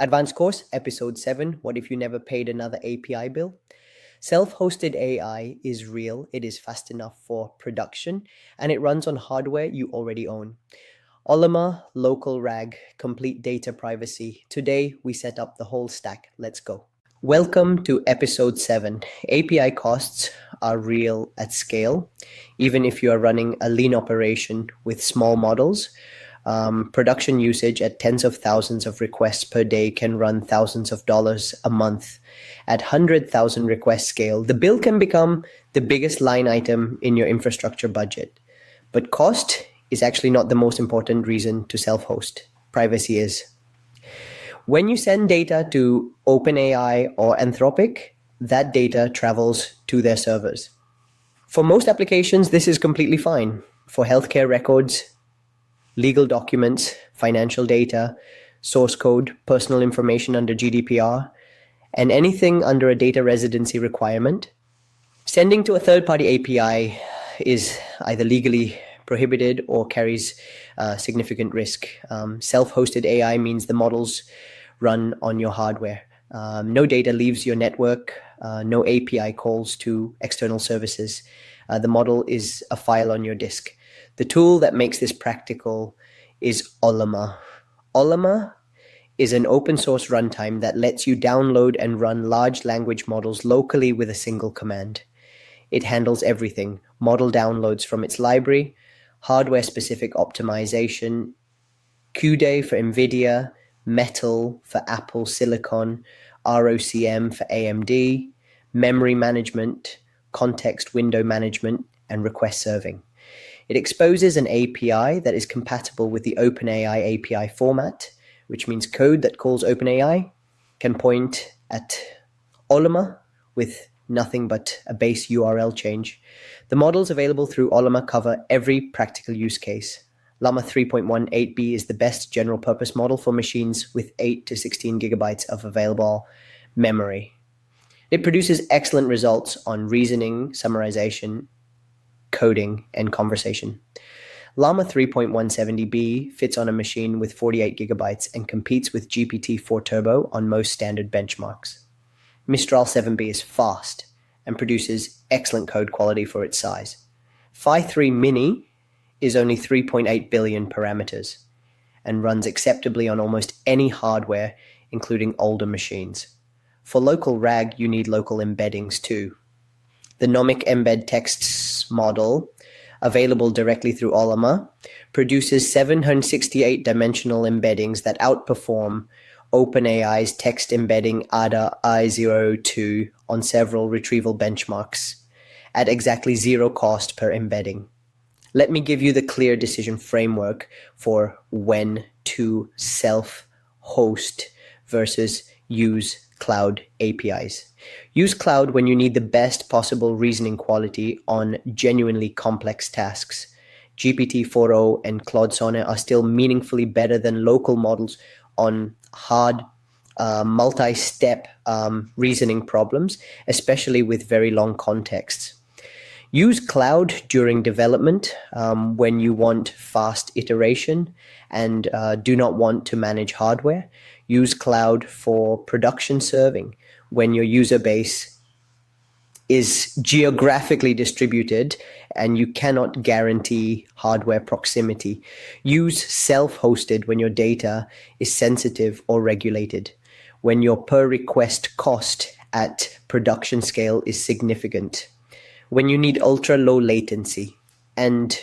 Advanced course, episode 7. What if you never paid another API bill? Self-hosted AI is real, it is fast enough for production, and it runs on hardware you already own. Ollama, local RAG, complete data privacy. Today, we set up the whole stack. Let's go. Welcome to episode 7. API costs are real at scale, even if you are running a lean operation with small models. Production usage at tens of thousands of requests per day can run thousands of dollars a month. At 100,000 request scale, the bill can become the biggest line item in your infrastructure budget. But cost is actually not the most important reason to self-host. Privacy is. When you send data to OpenAI or Anthropic, that data travels to their servers. For most applications, this is completely fine. For healthcare records, legal documents, financial data, source code, personal information under GDPR, and anything under a data residency requirement, sending to a third-party API is either legally prohibited or carries significant risk. Self-hosted AI means the models run on your hardware. No data leaves your network, no API calls to external services. The model is a file on your disk. The tool that makes this practical is Ollama. Ollama is an open source runtime that lets you download and run large language models locally with a single command. It handles everything: model downloads from its library, hardware-specific optimization, CUDA for NVIDIA, Metal for Apple Silicon, ROCm for AMD, memory management, context window management, and request serving. It exposes an API that is compatible with the OpenAI API format, which means code that calls OpenAI can point at Ollama with nothing but a base URL change. The models available through Ollama cover every practical use case. Llama 3.1 8B is the best general purpose model for machines with 8 to 16 gigabytes of available memory. It produces excellent results on reasoning, summarization, coding, and conversation. Llama 3.170B fits on a machine with 48 gigabytes and competes with GPT-4 Turbo on most standard benchmarks. Mistral 7B is fast and produces excellent code quality for its size. Phi 3 Mini is only 3.8 billion parameters and runs acceptably on almost any hardware, including older machines. For local RAG, you need local embeddings too. The Nomic Embed Texts model, available directly through Ollama, produces 768 dimensional embeddings that outperform OpenAI's text embedding ADA I02 on several retrieval benchmarks at exactly zero cost per embedding. Let me give you the clear decision framework for when to self-host versus use cloud APIs. Use cloud when you need the best possible reasoning quality on genuinely complex tasks. GPT-4o and Claude Sonnet are still meaningfully better than local models on hard multi-step reasoning problems, especially with very long contexts. Use cloud during development when you want fast iteration and do not want to manage hardware. Use cloud for production serving when your user base is geographically distributed and you cannot guarantee hardware proximity. Use self-hosted when your data is sensitive or regulated, when your per request cost at production scale is significant, when you need ultra low latency, and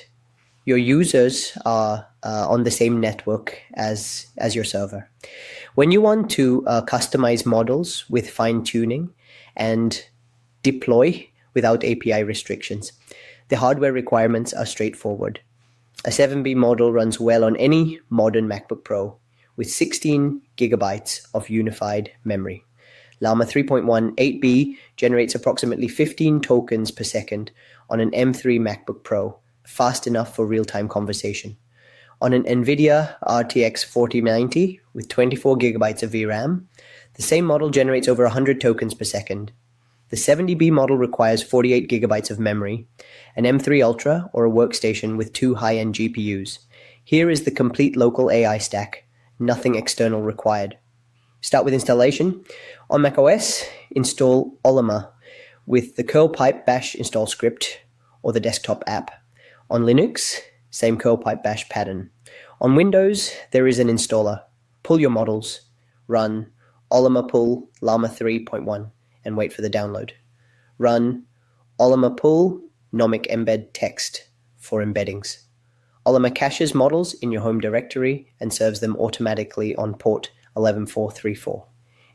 your users are on the same network as your server. When you want to customize models with fine tuning and deploy without API restrictions, the hardware requirements are straightforward. A 7B model runs well on any modern MacBook Pro with 16 gigabytes of unified memory. Llama 3.1 8B generates approximately 15 tokens per second on an M3 MacBook Pro, fast enough for real-time conversation. On an NVIDIA RTX 4090 with 24 gigabytes of VRAM, the same model generates over 100 tokens per second. The 70B model requires 48 gigabytes of memory, an M3 Ultra, or a workstation with 2 high-end GPUs. Here is the complete local AI stack, nothing external required. Start with installation. On macOS, install Ollama with the curl pipe bash install script or the desktop app. On Linux, same curl pipe bash pattern. On Windows, there is an installer. Pull your models, run Ollama pull llama 3.1 and wait for the download. Run Ollama pull nomic embed text for embeddings. Ollama caches models in your home directory and serves them automatically on port 11434.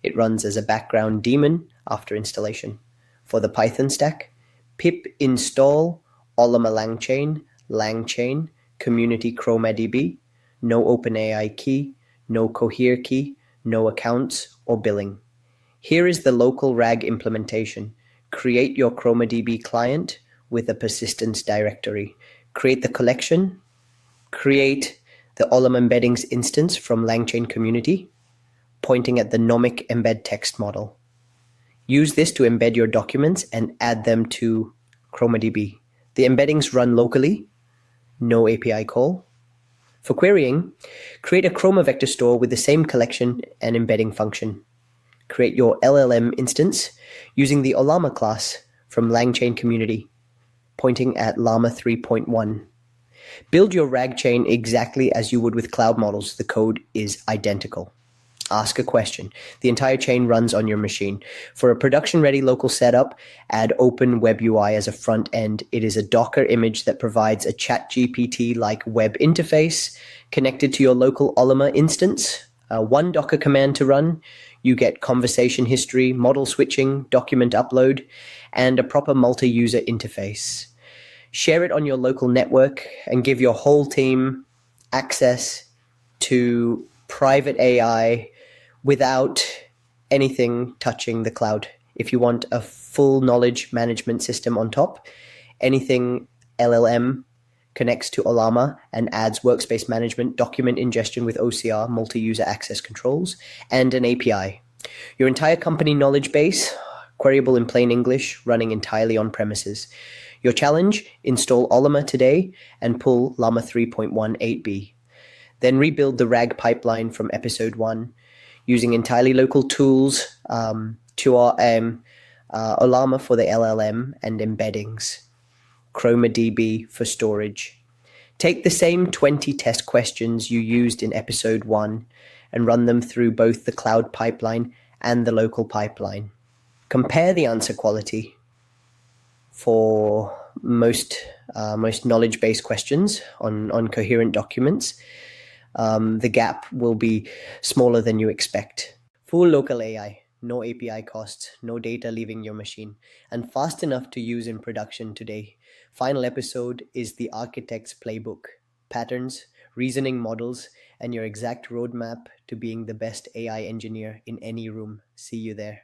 It runs as a background daemon after installation. For the Python stack, pip install Ollama langchain, community ChromaDB, no OpenAI key, no Cohere key, no accounts or billing. Here is the local RAG implementation. Create your ChromaDB client with a persistence directory. Create the collection. Create the Ollama embeddings instance from LangChain community, pointing at the nomic embed text model. Use this to embed your documents and add them to ChromaDB. The embeddings run locally, no API call. For querying, create a Chroma vector store with the same collection and embedding function. Create your LLM instance using the Ollama class from LangChain community, pointing at llama 3.1. Build your RAG chain exactly as you would with cloud models. The code is identical. Ask a question. The entire chain runs on your machine. For a production-ready local setup, add Open Web UI as a front end. It is a Docker image that provides a ChatGPT-like web interface connected to your local Ollama instance. One Docker command to run. You get conversation history, model switching, document upload, and a proper multi-user interface. Share it on your local network and give your whole team access to private AI without anything touching the cloud. If you want a full knowledge management system on top, anything LLM connects to Ollama and adds workspace management, document ingestion with OCR, multi-user access controls, and an API. Your entire company knowledge base, queryable in plain English, running entirely on premises. Your challenge, install Ollama today and pull llama 3.1 8B. Then rebuild the RAG pipeline from episode 1 using entirely local tools to our Ollama for the LLM and embeddings, ChromaDB for storage. Take the same 20 test questions you used in episode 1 and run them through both the cloud pipeline and the local pipeline. Compare the answer quality for most knowledge-based questions on coherent documents. The gap will be smaller than you expect. Full local AI, no API costs, no data leaving your machine, and fast enough to use in production today. Final episode is the architect's playbook, patterns, reasoning models, and your exact roadmap to being the best AI engineer in any room. See you there.